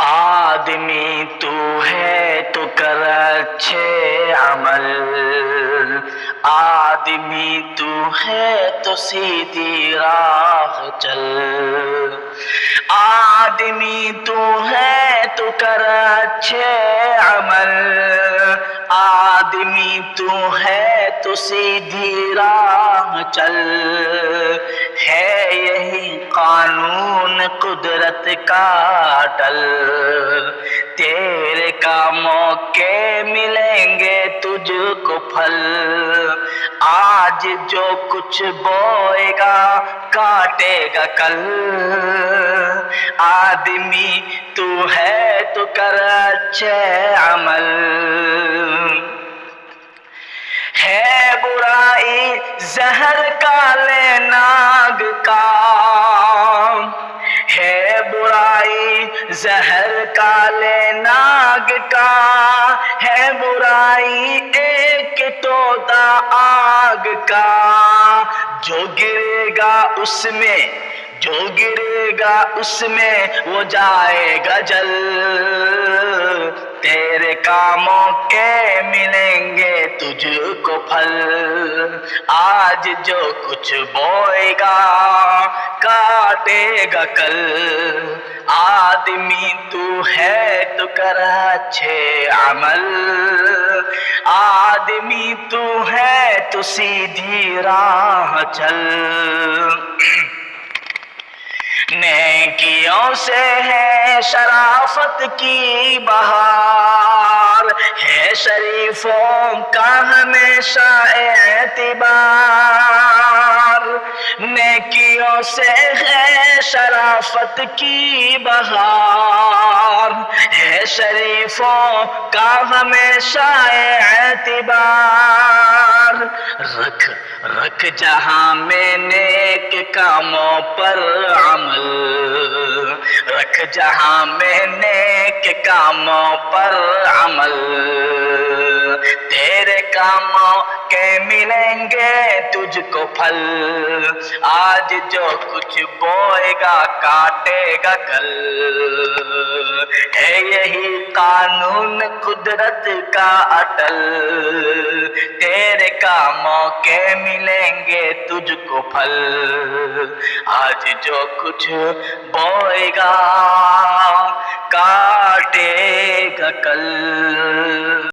آدمی تو ہے تو کر اچھے عمل، آدمی تو ہے تو سیدھی راہ چل، آدمی تو ہے تو کر اچھے عمل، آدمی تو ہے تو سیدھی راہ چل، ہے یہی قانون قدرت کا اٹل، تیرے کاموں کے ملیں گے تجھ کو پھل، آج جو کچھ بوئے گا کاٹے گا کل، آدمی تو ہے تو کر اچھے عمل، ہے برائی زہر کالے ناگ کا، ہے برائی زہر کالے ناگ کا، ہے برائی ایک تودا آگ کا، جو گرے گا اس میں، جو گرے گا اس میں وہ جائے گا جل، تیرے کاموں کے ملیں گے تجھ کو پھل، آج جو کچھ بوئے گا کاٹے گا کل، آدمی تو ہے تو کر اچھے عمل، آدمی تو ہے تو سیدھی راہ چل، نیکیوں سے ہے شرافت کی بہار، ہے شریفوں کا ہمیشہ اعتبار، نیکیوں سے ہے شرافت کی بہار، ہے شریفوں کا ہمیشہ اعتبار، رکھ جہاں میں نیک کاموں پر عمل، رکھ جہاں میں نیک کاموں پر عمل، تیرے کاموں کے ملیں گے تجھ کو پھل، آج جو کچھ بوئے گا کاٹے گا کل، ہے یہی قانون قدرت کا اٹل، تیرے کاموں کے ملیں گے تجھ کو پھل، آج جو کچھ بوئے گا کاٹے گا کل۔